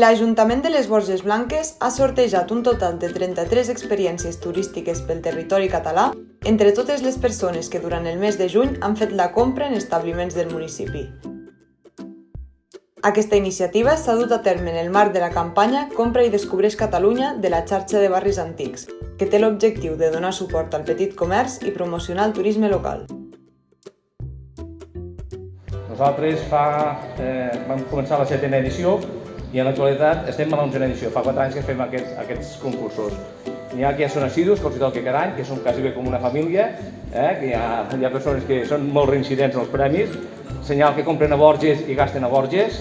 L'Ajuntament de les Borges Blanques ha sortejat un total de 33 experiències turístiques pel territori català entre totes les persones que durant el mes de juny han fet la compra en establiments del municipi. Aquesta iniciativa s'ha dut a terme en el marc de la campanya Compra i Descobreix Catalunya de la xarxa de barris antics, que té l'objectiu de donar suport al petit comerç i promocionar el turisme local. Nosaltres vam començar la 7a edició i en l'actualitat estem a la 11a edició. Fa 4 anys que fem aquests concursos. N'hi ha que ja són assidus, que els toca cada any, que són quasi com una família, que hi ha persones que són molt reincidents en els premis, senyal que compren a Borges i gasten a Borges,